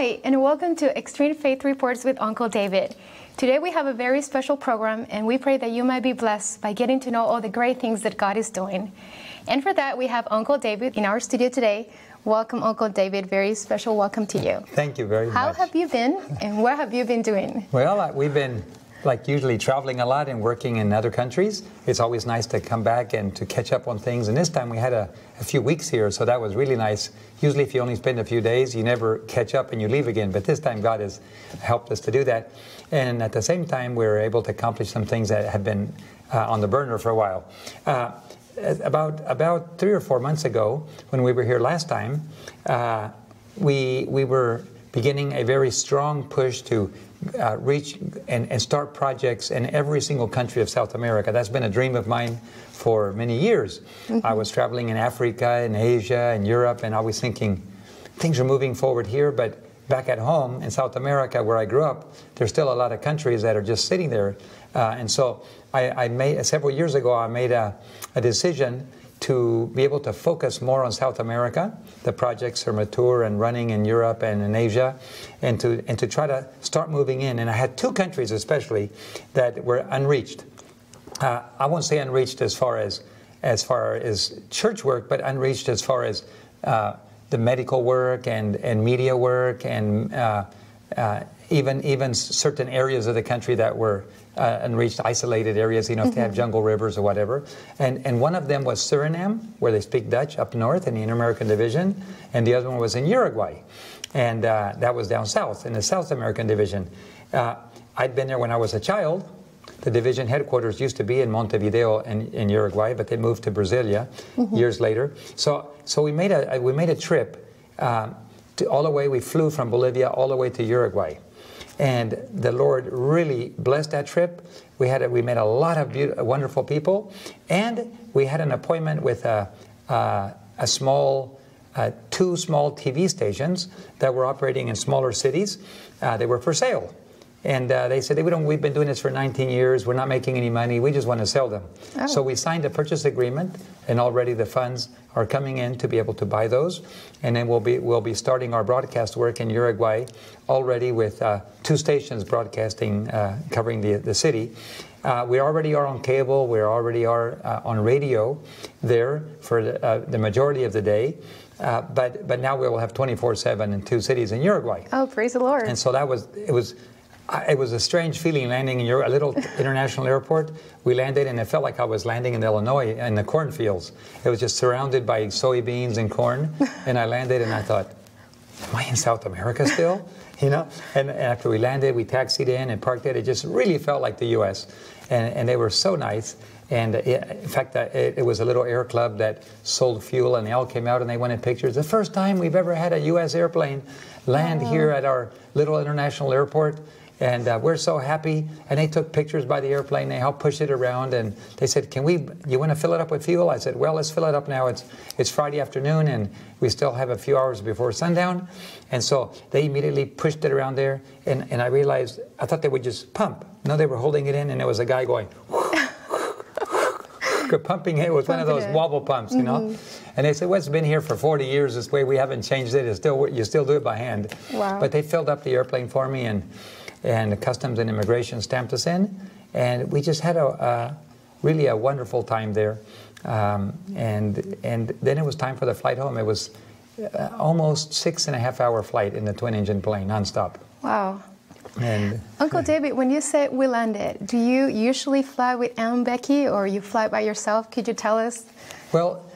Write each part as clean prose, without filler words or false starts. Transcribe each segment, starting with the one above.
Hi, and welcome to Extreme Faith Reports with Uncle David. Today we have a very special program, and we pray that you might be blessed by getting to know all the great things that God is doing. And for that, we have Uncle David in our studio today. Welcome, Uncle David. Very special welcome to you. Thank you very much. How have you been, and what have you been doing? Well, we've been usually traveling a lot and working in other countries. It's always nice to come back and to catch up on things. And this time we had a few weeks here, so that was really nice. Usually if you only spend a few days, you never catch up and you leave again. But this time God has helped us to do that. And at the same time, we were able to accomplish some things that had been on the burner for a while. About 3 or 4 months ago, when we were here last time, we were beginning a very strong push to reach and start projects in every single country of South America. That's been a dream of mine for many years. Mm-hmm. I was traveling in Africa and Asia and Europe, and I was thinking, things are moving forward here, but back at home in South America, where I grew up, there's still a lot of countries that are just sitting there. And so I made, several years ago, I made a decision to be able to focus more on South America. The projects are mature and running in Europe and in Asia, and to try to start moving in. And I had 2 countries especially that were unreached. I won't say unreached as far as church work, but unreached as far as the medical work and media work and even certain areas of the country that were unreached, isolated areas, you know, if they have jungle rivers or whatever. And one of them was Suriname, where they speak Dutch up north in the Inter-American Division, and the other one was in Uruguay. And that was down south in the South American Division. I'd been there when I was a child. The division headquarters used to be in Montevideo in Uruguay, but they moved to Brasilia years later. So we made a trip all the way. We flew from Bolivia all the way to Uruguay. And the Lord really blessed that trip. We met a lot of wonderful people, and we had an appointment with 2 small TV stations that were operating in smaller cities. They were for sale. And they said, we've been doing this for 19 years. We're not making any money. We just want to sell them. Oh. So we signed a purchase agreement, and already the funds are coming in to be able to buy those. And then we'll be starting our broadcast work in Uruguay already with 2 stations broadcasting, covering the city. We already are on cable. We already are on radio there for the majority of the day. But now we will have 24/7 in 2 cities in Uruguay. Oh, praise the Lord. And so it was a strange feeling landing in a little international airport. We landed, and it felt like I was landing in Illinois in the cornfields. It was just surrounded by soybeans and corn. And I landed, and I thought, am I in South America still? You know? And after we landed, we taxied in and parked it. It just really felt like the U.S. And they were so nice. And in fact, it was a little air club that sold fuel, and they all came out and they wanted pictures. The first time we've ever had a U.S. airplane land here at our little international airport. And we're so happy. And they took pictures by the airplane. They helped push it around. And they said, you want to fill it up with fuel? I said, well, let's fill it up now. It's Friday afternoon, and we still have a few hours before sundown. And so they immediately pushed it around there. And I realized, I thought they would just pump. No, they were holding it in, and there was a guy going, pumping it. It was one of those wobble pumps, you know. And they said, well, it's been here for 40 years this way. We haven't changed it. You still do it by hand. Wow. But they filled up the airplane for me, and Customs and Immigration stamped us in. And we just had really a wonderful time there. And then it was time for the flight home. It was almost 6.5-hour flight in the twin-engine plane, nonstop. Wow. And Uncle David, when you said we landed, do you usually fly with Aunt Becky, or you fly by yourself? Could you tell us? Well,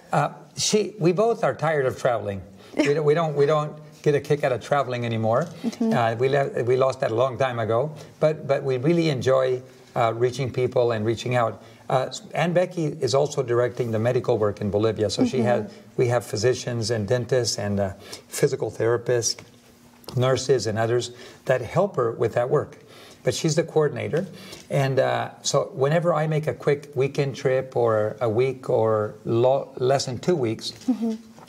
we both are tired of traveling. We don't get a kick out of traveling anymore. We lost that a long time ago. But we really enjoy reaching people and reaching out. Aunt Becky is also directing the medical work in Bolivia. So we have physicians and dentists and physical therapists, nurses and others that help her with that work. But she's the coordinator. And so whenever I make a quick weekend trip or a week or less than 2 weeks,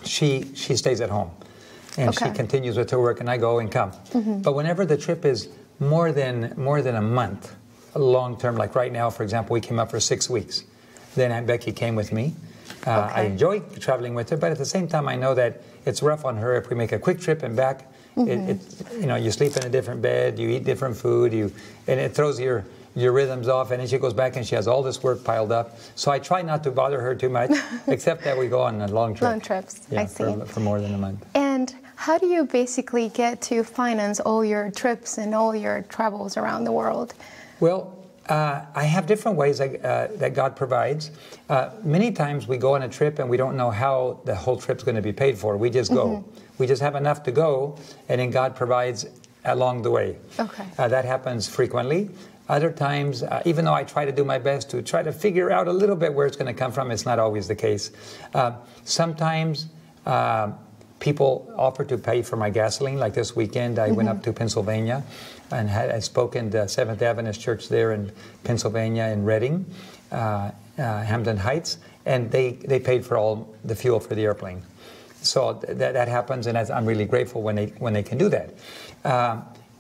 she stays at home. And she continues with her work, and I go and come. But whenever the trip is more than a month, long term, like right now, for example, we came up for 6 weeks. Then Aunt Becky came with me. I enjoy traveling with her, but at the same time, I know that it's rough on her if we make a quick trip and back. You know, you sleep in a different bed, you eat different food, and it throws your rhythms off, and then she goes back and she has all this work piled up. So I try not to bother her too much, except that we go on a long trip. Long trips, yeah, I see. For more than a month. And how do you basically get to finance all your trips and all your travels around the world? Well, I have different ways that God provides. Many times we go on a trip and we don't know how the whole trip's going to be paid for. We just go. We just have enough to go, and then God provides along the way. Okay. That happens frequently. Other times, even though I try to do my best to try to figure out a little bit where it's going to come from, it's not always the case. Sometimes people offer to pay for my gasoline. Like this weekend, I went up to Pennsylvania and I spoke in the Seventh Adventist Church there in Pennsylvania in Reading, Hampton Heights, and they paid for all the fuel for the airplane. So that happens, and I'm really grateful when they can do that.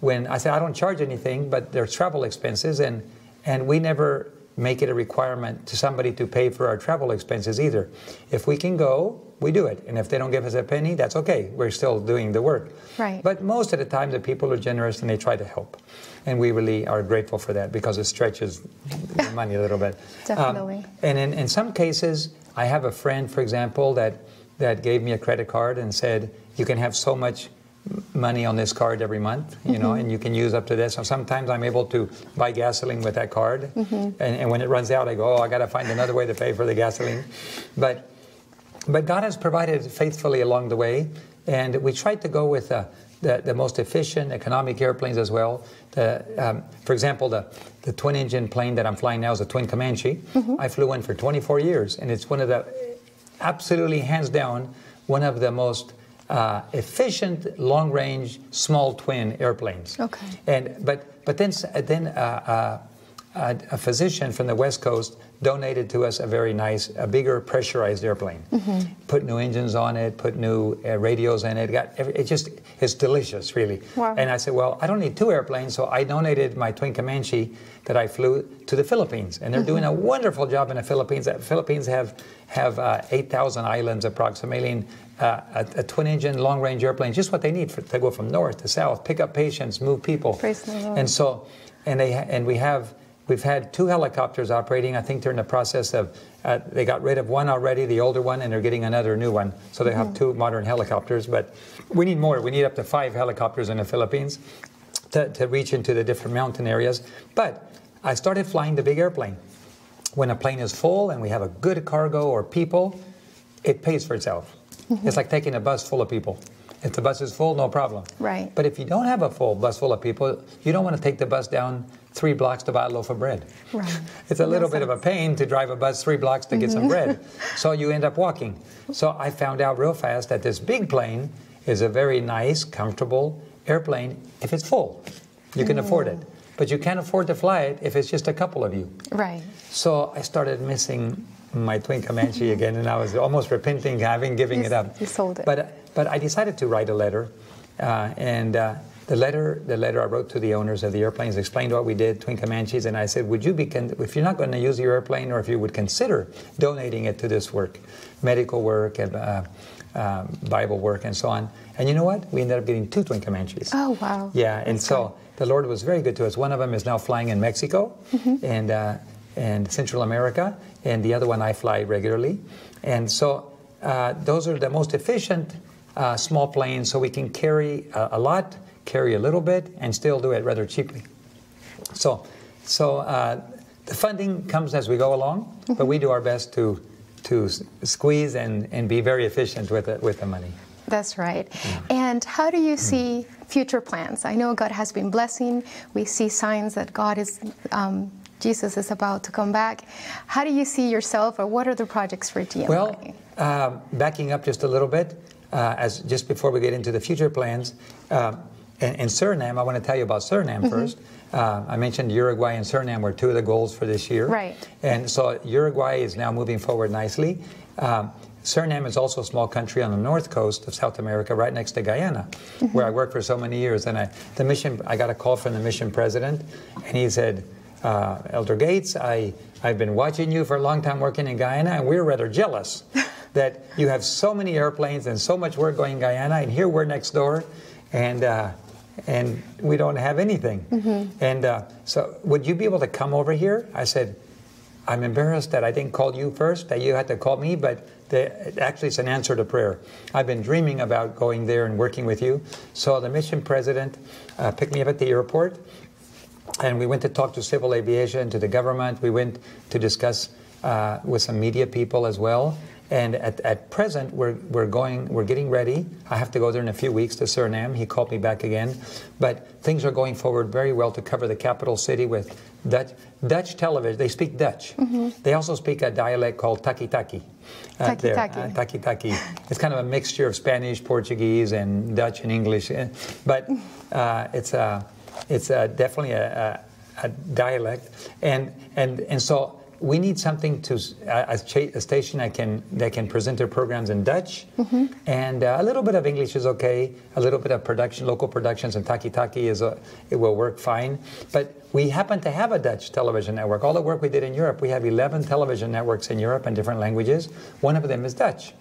When I say I don't charge anything, but there's travel expenses, and we never make it a requirement to somebody to pay for our travel expenses either. If we can go, we do it. And if they don't give us a penny, that's okay. We're still doing the work. Right. But most of the time, the people are generous and they try to help. And we really are grateful for that because it stretches the money a little bit. Definitely. And in some cases, I have a friend, for example, that gave me a credit card and said, you can have so much money on this card every month, you know, and you can use up to this. So sometimes I'm able to buy gasoline with that card, and when it runs out, I go, I got to find another way to pay for the gasoline. But God has provided faithfully along the way, and we tried to go with the most efficient, economic airplanes as well. For example, the twin-engine plane that I'm flying now is a twin Comanche. I flew one for 24 years, and it's one of the, absolutely hands down, one of the most efficient, long-range, small twin airplanes. Okay. But then a physician from the West Coast donated to us a bigger pressurized airplane. Put new engines on it, put new radios in it. It's delicious, really. Wow. And I said, well, I don't need two airplanes, so I donated my twin Comanche that I flew to the Philippines, and they're doing a wonderful job in the Philippines. The Philippines have 8,000 islands approximately. And, a twin-engine, long-range airplane, just what they need to go from north to south, pick up patients, move people. Praise the Lord. And so, we've had 2 helicopters operating. I think they're in the process of, they got rid of one already, the older one, and they're getting another new one. So they have 2 modern helicopters, but we need more. We need up to 5 helicopters in the Philippines to reach into the different mountain areas. But I started flying the big airplane. When a plane is full and we have a good cargo or people, it pays for itself. It's like taking a bus full of people. If the bus is full, no problem. Right. But if you don't have a full bus full of people, you don't want to take the bus down 3 blocks to buy a loaf of bread. Right. It's a little bit of a pain to drive a bus 3 blocks to get some bread. So you end up walking. So I found out real fast that this big plane is a very nice, comfortable airplane if it's full. You can afford it. But you can't afford to fly it if it's just a couple of you. Right. So I started missing my twin Comanche again, and I was almost repenting giving it up. You sold it. But I decided to write a letter, and the letter I wrote to the owners of the airplanes explained what we did, twin Comanches, and I said, would you if you're not going to use your airplane, or if you would consider donating it to this work, medical work and Bible work and so on. And you know what? We ended up getting 2 twin Comanches. Oh, wow. Yeah, and so the Lord was very good to us. One of them is now flying in Mexico and Central America, and the other one I fly regularly. And so those are the most efficient small planes, so we can carry a lot, carry a little bit, and still do it rather cheaply. So the funding comes as we go along, but we do our best to squeeze and be very efficient with the money. That's right. And how do you see future plans? I know God has been blessing. We see signs that Jesus is about to come back. How do you see yourself, or what are the projects for GMI? Well, backing up just a little bit, just before we get into the future plans, in Suriname, I want to tell you about Suriname first. I mentioned Uruguay and Suriname were 2 of the goals for this year. Right. And so Uruguay is now moving forward nicely. Suriname is also a small country on the north coast of South America, right next to Guyana, where I worked for so many years. And I got a call from the mission president, and he said, Elder Gates, I've been watching you for a long time working in Guyana, and we're rather jealous that you have so many airplanes and so much work going in Guyana, and here we're next door, and we don't have anything. And so would you be able to come over here? I said, I'm embarrassed that I didn't call you first, that you had to call me, but actually it's an answer to prayer. I've been dreaming about going there and working with you. So the mission president picked me up at the airport, and we went to talk to civil aviation, to the government. We went to discuss with some media people as well. And at present, we're getting ready. I have to go there in a few weeks to Suriname. He called me back again. But things are going forward very well to cover the capital city with Dutch television. They speak Dutch. They also speak a dialect called taki-taki. Taki-taki. It's kind of a mixture of Spanish, Portuguese, and Dutch and English. But it's definitely a dialect. And so we need something to a station that can present their programs in Dutch, and a little bit of English is okay. A little bit of production, local productions, and taki-taki it will work fine. But we happen to have a Dutch television network. All the work we did in Europe, we have 11 television networks in Europe in different languages. One of them is Dutch,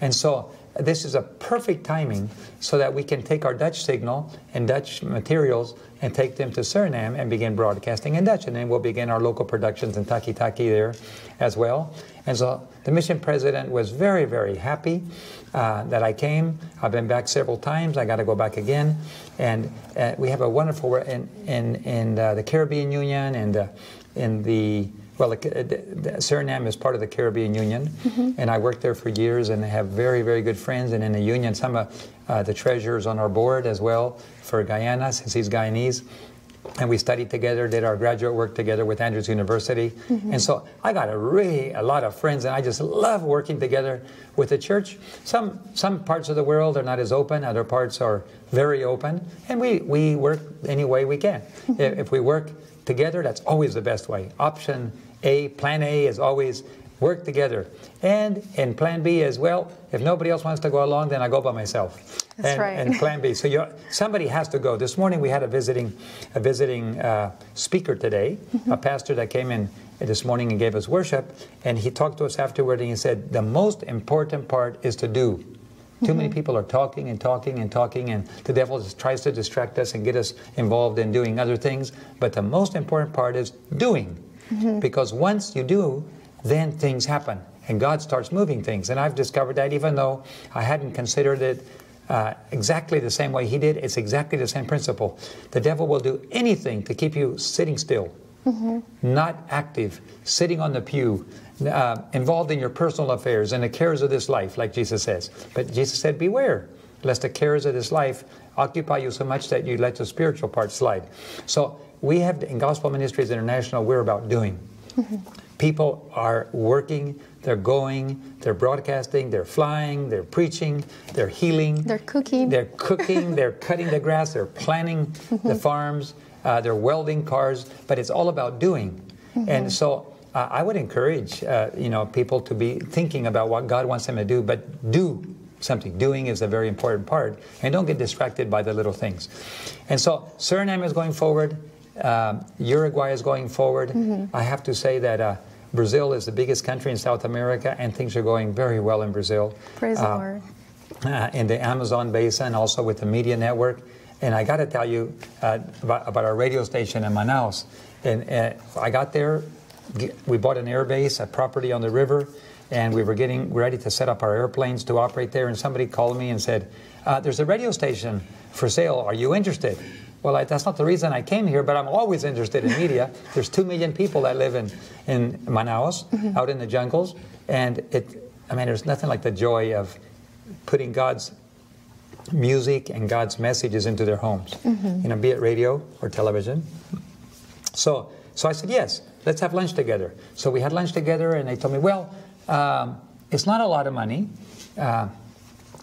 and so this is a perfect timing so that we can take our Dutch signal and Dutch materials and take them to Suriname and begin broadcasting in Dutch. And then we'll begin our local productions in taki-taki there as well. And so the mission president was very, very happy that I came. I've been back several times. I got to go back again. And we have a wonderful, in the Caribbean Union and in the Suriname is part of the Caribbean Union, and I worked there for years, and I have very, very good friends. And in the union, some of the treasurers on our board as well for Guyana, since he's Guyanese. And we studied together, did our graduate work together with Andrews University. And so I got a lot of friends, and I just love working together with the church. Some parts of the world are not as open, other parts are very open, and we work any way we can. If we work together, that's always the best way. Option A, plan A is always work together. And plan B is, well, if nobody else wants to go along, then I go by myself. That's right. And plan B. So somebody has to go. This morning we had a visiting speaker today, a pastor that came in this morning and gave us worship, and he talked to us afterward, and he said, the most important part is to do. Too many people are talking and talking and talking, and the devil just tries to distract us and get us involved in doing other things. But the most important part is doing. Because once you do, then things happen, and God starts moving things. And I've discovered that even though I hadn't considered it exactly the same way he did, it's exactly the same principle. The devil will do anything to keep you sitting still, not active, sitting on the pew, involved in your personal affairs and the cares of this life, like Jesus says. But Jesus said, beware, lest the cares of this life occupy you so much that you let the spiritual part slide. So we have, in Gospel Ministries International, we're about doing. People are working, they're going, they're broadcasting, they're flying, they're preaching, they're healing. They're cooking. They're cooking, they're cutting the grass, they're planting the farms, they're welding cars, but it's all about doing. And so I would encourage people to be thinking about what God wants them to do, but do something. Doing is a very important part, and don't get distracted by the little things. And so Suriname is going forward. Uruguay is going forward. I have to say that Brazil is the biggest country in South America, and things are going very well in Brazil. Praise the Lord. In the Amazon basin, also with the media network. And I got to tell you about our radio station in Manaus. And I got there, we bought an air base, a property on the river, and we were getting ready to set up our airplanes to operate there, and somebody called me and said, there's a radio station for sale, are you interested? Well, that's not the reason I came here, but I'm always interested in media. There's 2 million people that live in Manaus, out in the jungles, and there's nothing like the joy of putting God's music and God's messages into their homes, be it radio or television. So I said, yes, let's have lunch together. So we had lunch together, and they told me, well, it's not a lot of money.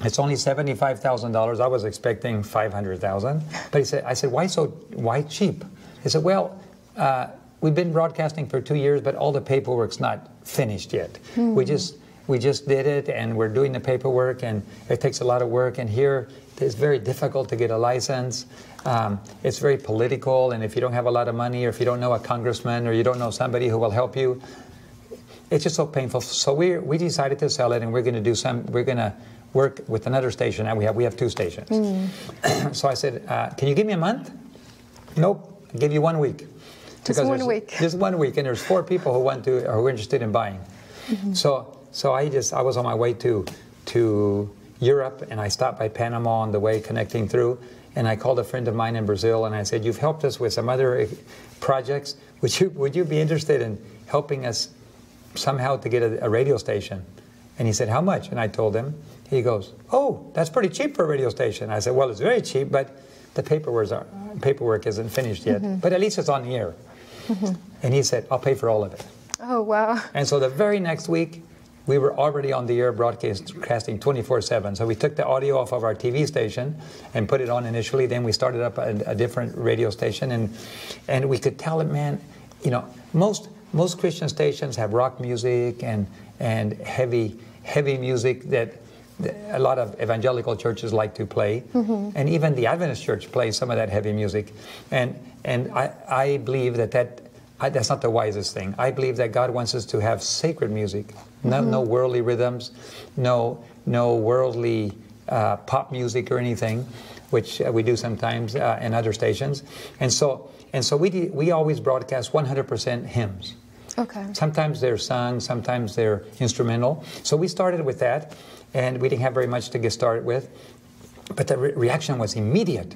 It's only $75,000. I was expecting $500,000. But I said, why cheap? He said, well, we've been broadcasting for 2 years, but all the paperwork's not finished yet. We just did it, and we're doing the paperwork, and it takes a lot of work. And here, it's very difficult to get a license. It's very political, and if you don't have a lot of money, or if you don't know a congressman, or you don't know somebody who will help you, it's just so painful. So we decided to sell it, and we're going work with another station. Now we have 2 stations. So I said, can you give me a month? Nope, I'll give you 1 week. Just 1 week. Just 1 week, and there's 4 people who are interested in buying. So I was on my way to Europe, and I stopped by Panama on the way, connecting through. And I called a friend of mine in Brazil, and I said, "You've helped us with some other projects. Would you be interested in helping us somehow to get a radio station?" And he said, "How much?" And I told him. He goes, "Oh, that's pretty cheap for a radio station." I said, "Well, it's very cheap, but the paperwork isn't finished yet. But at least it's on the air." And he said, "I'll pay for all of it." Oh, wow. And so the very next week, we were already on the air broadcasting 24/7. So we took the audio off of our TV station and put it on initially. Then we started up a different radio station, and we could tell it, man, you know, most Christian stations have rock music and heavy music that a lot of evangelical churches like to play, and even the Adventist church plays some of that heavy music. And I believe that's not the wisest thing. I believe that God wants us to have sacred music, no worldly rhythms, no worldly pop music or anything, which we do sometimes in other stations. And so we always broadcast 100% hymns. Okay. Sometimes they're sung, sometimes they're instrumental. So we started with that, and we didn't have very much to get started with, but the reaction was immediate.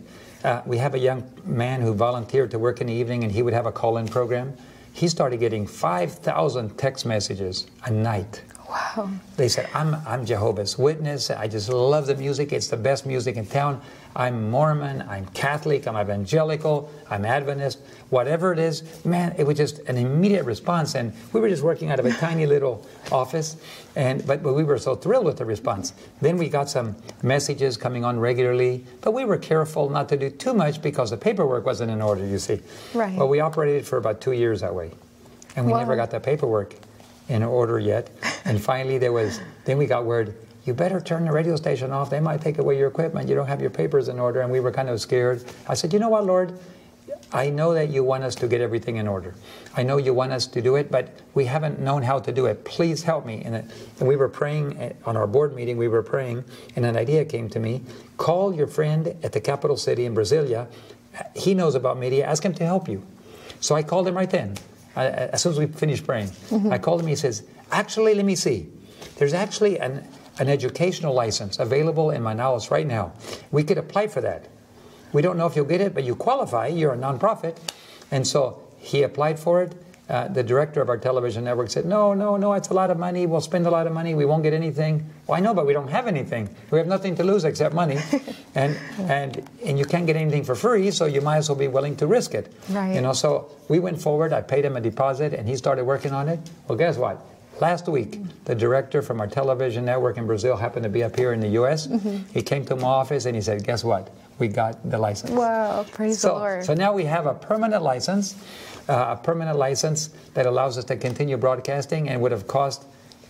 We have a young man who volunteered to work in the evening, and he would have a call-in program. He started getting 5,000 text messages a night. Wow. They said, I'm Jehovah's Witness. I just love the music. It's the best music in town. I'm Mormon. I'm Catholic. I'm evangelical. I'm Adventist. Whatever it is, man, it was just an immediate response. And we were just working out of a tiny little office, but we were so thrilled with the response. Then we got some messages coming on regularly, but we were careful not to do too much because the paperwork wasn't in order, you see. Right. Well, we operated for about 2 years that way, and we never got the paperwork in order yet. And finally then we got word, you better turn the radio station off. They might take away your equipment. You don't have your papers in order. And we were kind of scared. I said, you know what, Lord? I know that you want us to get everything in order. I know you want us to do it, but we haven't known how to do it. Please help me. And we were praying on our board meeting. We were praying, and an idea came to me. Call your friend at the capital city in Brasilia. He knows about media. Ask him to help you. So I called him right then. As soon as we finished praying, I called him. He says, actually, let me see. There's actually an educational license available in Manaus right now. We could apply for that. We don't know if you'll get it, but you qualify. You're a nonprofit. And so he applied for it. The director of our television network said, no, it's a lot of money. We'll spend a lot of money. We won't get anything. Well, I know, but we don't have anything. We have nothing to lose except money. and you can't get anything for free, so you might as well be willing to risk it. Right. You know, so we went forward. I paid him a deposit, and he started working on it. Well, guess what? Last week, the director from our television network in Brazil happened to be up here in the U.S. He came to my office, and he said, guess what? We got the license. Wow, praise the Lord. So now we have a permanent license that allows us to continue broadcasting, and would have cost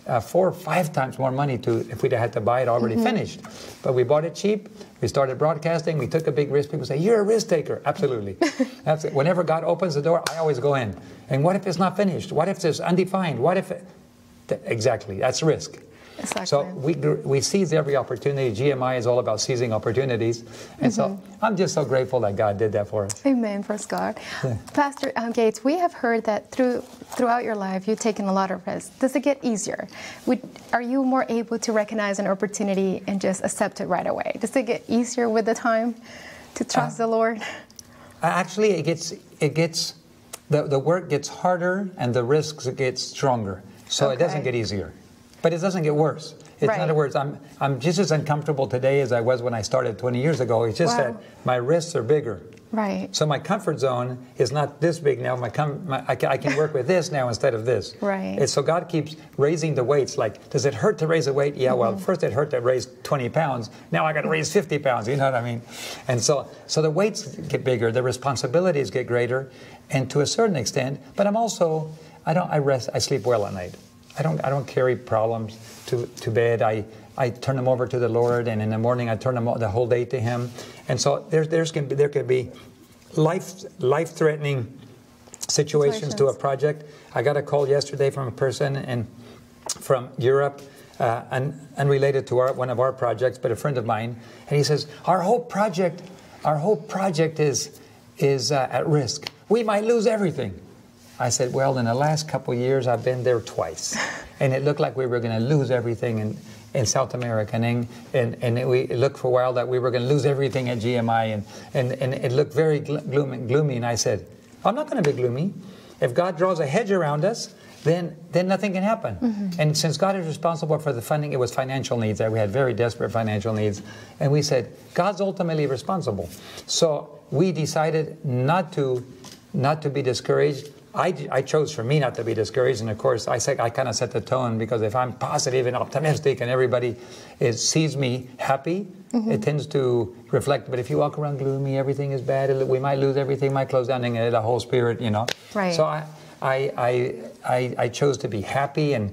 4 or 5 times more money if we'd had to buy it already finished. But we bought it cheap. We started broadcasting. We took a big risk. People say, you're a risk taker. Absolutely. Whenever God opens the door, I always go in. And what if it's not finished? What if it's undefined? What if exactly, that's risk. Exactly. So we seize every opportunity. GMI is all about seizing opportunities. And so I'm just so grateful that God did that for us. Amen. Praise God. Yeah. Pastor Gates, we have heard that throughout your life, you've taken a lot of risks. Does it get easier? Are you more able to recognize an opportunity and just accept it right away? Does it get easier with the time to trust the Lord? Actually, the work gets harder and the risks get stronger. So it doesn't get easier. But it doesn't get worse. In other words, I'm just as uncomfortable today as I was when I started 20 years ago. It's just that my risks are bigger. Right. So my comfort zone is not this big now. I can work with this now instead of this. Right. And so God keeps raising the weights. Like, does it hurt to raise a weight? Yeah, well, first it hurt to raise 20 pounds. Now I got to raise 50 pounds. You know what I mean? And so the weights get bigger. The responsibilities get greater. And to a certain extent, but I'm also, I sleep well at night. I don't carry problems to bed. I turn them over to the Lord, and in the morning I turn them the whole day to Him. And so there could be life-threatening situations to a project. I got a call yesterday from a person from Europe. unrelated to one of our projects, but a friend of mine, and he says, our whole project is at risk. We might lose everything. I said, well, in the last couple of years, I've been there twice, and it looked like we were going to lose everything in South America, and it looked for a while that we were going to lose everything at GMI, and it looked very gloomy, and I said, I'm not going to be gloomy. If God draws a hedge around us, then nothing can happen. Mm-hmm. And since God is responsible for the funding, it was financial needs, that we had very desperate financial needs, and we said, God's ultimately responsible. So we decided not to be discouraged. I chose for me not to be discouraged, and of course I kind of set the tone, because if I'm positive and optimistic and everybody sees me happy, mm-hmm. it tends to reflect. But if you walk around gloomy, everything is bad, we might lose everything, might close down, and the whole spirit, Right. So I chose to be happy, and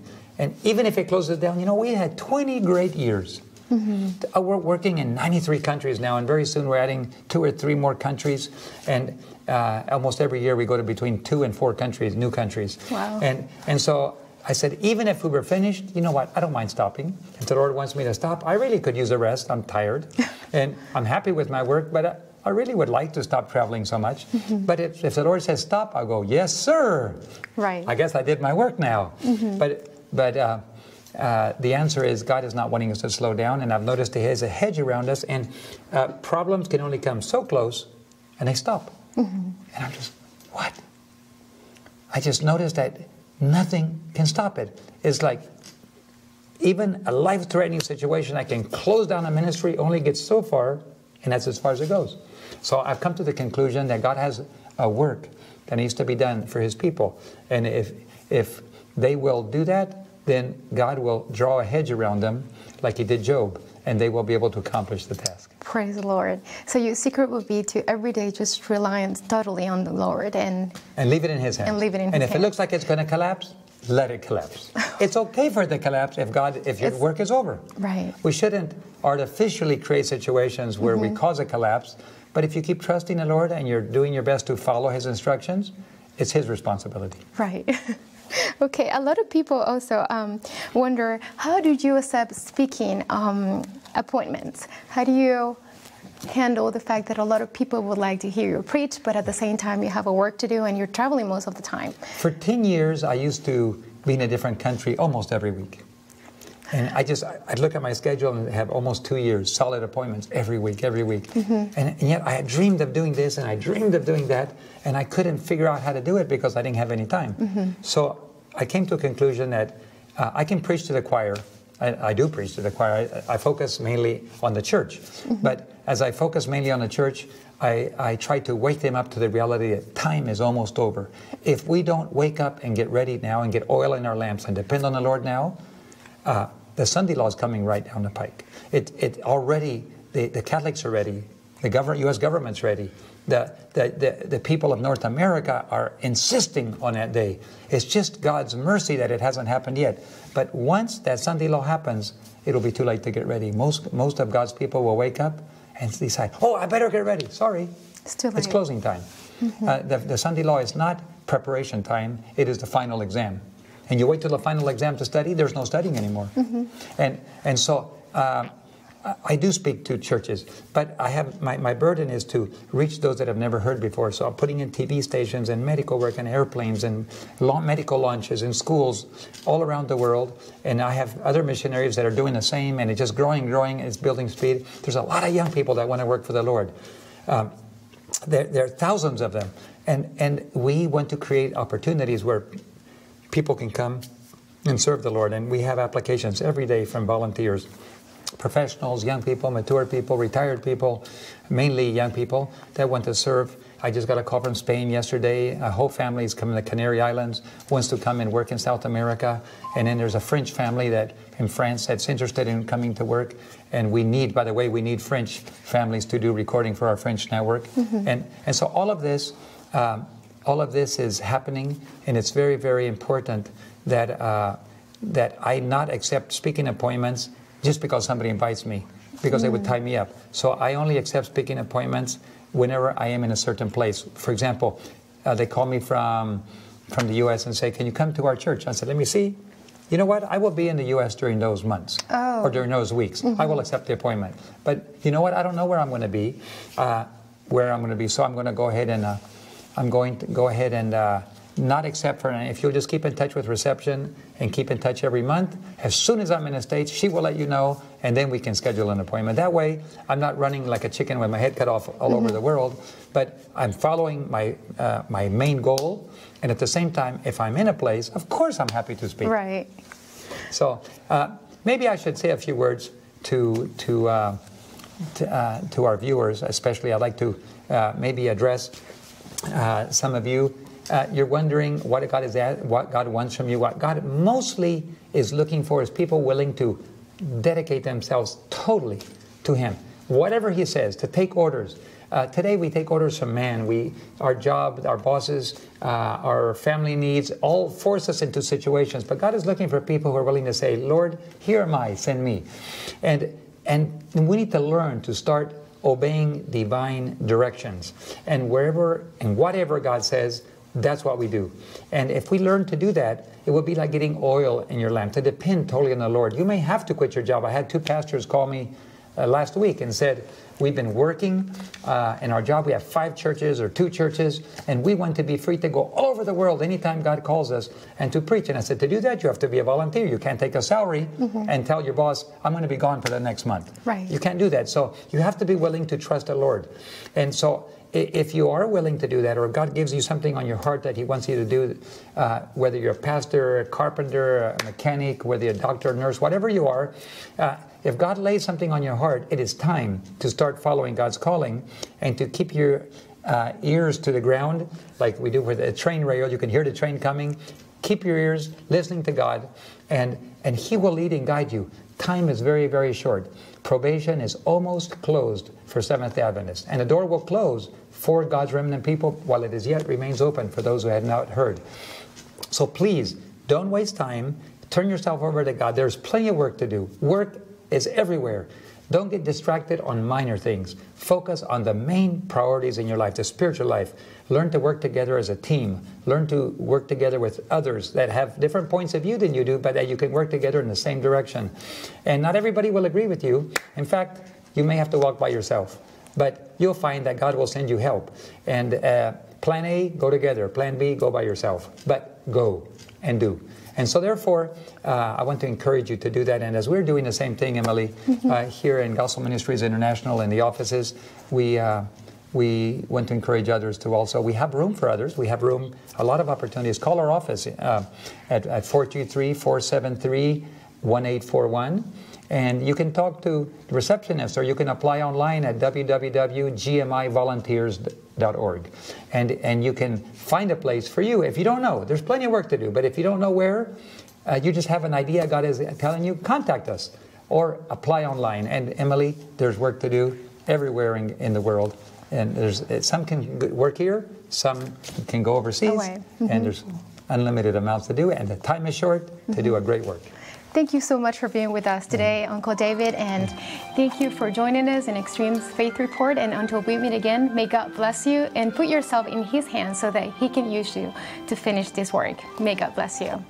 even if it closes down, we had 20 great years. Mm-hmm. We're working in 93 countries now, and very soon we're adding 2 or 3 more countries, and almost every year we go to between 2 and 4 countries, new countries. Wow. And so I said, even if we were finished, you know what, I don't mind stopping. If the Lord wants me to stop, I really could use a rest. I'm tired, and I'm happy with my work, but I really would like to stop traveling so much. Mm-hmm. But if the Lord says stop, I'll go, yes, sir. Right. I guess I did my work now. Mm-hmm. But the answer is God is not wanting us to slow down, and I've noticed He has a hedge around us, and problems can only come so close, and they stop. Mm-hmm. And I'm just, what? I just noticed that nothing can stop it. It's like even a life-threatening situation that can close down a ministry only gets so far, and that's as far as it goes. So I've come to the conclusion that God has a work that needs to be done for His people, and if they will do that, then God will draw a hedge around them like He did Job, and they will be able to accomplish the task. Praise the Lord. So your secret would be to every day just rely totally on the Lord and leave it in His hands. And if it looks like it's going to collapse, let it collapse. It's okay for it to collapse if your work is over. Right. We shouldn't artificially create situations where mm-hmm. we cause a collapse, but if you keep trusting the Lord and you're doing your best to follow His instructions, it's His responsibility. Right. Okay, a lot of people also wonder, how do you accept speaking appointments? How do you handle the fact that a lot of people would like to hear you preach, but at the same time you have a work to do and you're traveling most of the time? For 10 years, I used to be in a different country almost every week. And I'd look at my schedule and have almost 2 years, solid appointments every week. Mm-hmm. And yet I had dreamed of doing this and I dreamed of doing that, and I couldn't figure out how to do it because I didn't have any time. Mm-hmm. So I came to a conclusion that I can preach to the choir. I do preach to the choir. I focus mainly on the church. Mm-hmm. But as I focus mainly on the church, I try to wake them up to the reality that time is almost over. If we don't wake up and get ready now and get oil in our lamps and depend on the Lord now, the Sunday law is coming right down the pike. It already, the Catholics are ready. The U.S. government's ready. The people of North America are insisting on that day. It's just God's mercy that it hasn't happened yet. But once that Sunday law happens, it'll be too late to get ready. Most of God's people will wake up and decide, oh, I better get ready. Sorry. It's too late. It's closing time. Mm-hmm. The Sunday law is not preparation time. It is the final exam. And you wait till the final exam to study, there's no studying anymore. Mm-hmm. And so I do speak to churches, but I have my burden is to reach those that have never heard before. So I'm putting in TV stations and medical work and airplanes and medical launches in schools all around the world. And I have other missionaries that are doing the same, and it's just growing, it's building speed. There's a lot of young people that want to work for the Lord. There are thousands of them. And we want to create opportunities where people can come and serve the Lord. And we have applications every day from volunteers, professionals, young people, mature people, retired people, mainly young people that want to serve. I just got a call from Spain yesterday. A whole family is coming to the Canary Islands, wants to come and work in South America. And then there's a French family that in France that's interested in coming to work. And we need, by the way, we need French families to do recording for our French network. Mm-hmm. And so all of this is happening, and it's very, very important that I not accept speaking appointments just because somebody invites me, because they would tie me up. So I only accept speaking appointments whenever I am in a certain place. For example, they call me from the U.S. and say, can you come to our church? I said, let me see. you know what, I will be in the U.S. during those months or during those weeks. I will accept the appointment. But you know what, I don't know where I'm going to be, so I'm going to go ahead and not accept her. And if you'll just keep in touch with reception and keep in touch every month, as soon as I'm in the States, she will let you know, and then we can schedule an appointment. That way, I'm not running like a chicken with my head cut off all over the world, but I'm following my main goal. And at the same time, if I'm in a place, of course I'm happy to speak. Right. So maybe I should say a few words to our viewers, especially. I'd like to maybe address some of you. You're wondering what God wants from you. What God mostly is looking for is people willing to dedicate themselves totally to Him. Whatever He says, to take orders. Today we take orders from man. Our job, our bosses, our family needs all force us into situations. But God is looking for people who are willing to say, Lord, here am I, send me. And we need to learn to start obeying divine directions. And wherever and whatever God says, that's what we do. And if we learn to do that, it will be like getting oil in your lamp, to depend totally on the Lord. You may have to quit your job. I had 2 pastors call me last week and said, we've been working in our job. We have 5 churches or 2 churches, and we want to be free to go all over the world anytime God calls us and to preach. And I said, to do that, you have to be a volunteer. You can't take a salary and tell your boss, I'm going to be gone for the next month. Right. You can't do that. So you have to be willing to trust the Lord. And so if you are willing to do that, or God gives you something on your heart that He wants you to do, whether you're a pastor, a carpenter, a mechanic, whether you're a doctor, a nurse, whatever you are, if God lays something on your heart, it is time to start following God's calling and to keep your ears to the ground, like we do with a train rail. You can hear the train coming. Keep your ears listening to God, and He will lead and guide you. Time is very, very short. Probation is almost closed for Seventh-day Adventists, and the door will close for God's remnant people while it is yet remains open for those who had not heard. So please, don't waste time. Turn yourself over to God. There's plenty of work to do. Work is everywhere. Don't get distracted on minor things. Focus on the main priorities in your life, the spiritual life. Learn to work together as a team. Learn to work together with others that have different points of view than you do, but that you can work together in the same direction. And not everybody will agree with you. In fact, you may have to walk by yourself. But you'll find that God will send you help. And plan A, go together. Plan B, go by yourself. But go and do. And so therefore, I want to encourage you to do that. And as we're doing the same thing, Emily, here in Gospel Ministries International in the offices, we want to encourage others to also. We have room for others. We have room, a lot of opportunities. Call our office at 423-473-1841. And you can talk to the receptionist, or you can apply online at www.gmivolunteers.org. And you can find a place for you. If you don't know, there's plenty of work to do. But if you don't know where, you just have an idea God is telling you, contact us or apply online. And Emily, there's work to do everywhere in the world. And some can work here, some can go overseas, and there's unlimited amounts to do. And the time is short to do a great work. Thank you so much for being with us today, Uncle David, and thank you for joining us in Extreme's Faith Report. And until we meet again, may God bless you and put yourself in His hands so that He can use you to finish this work. May God bless you.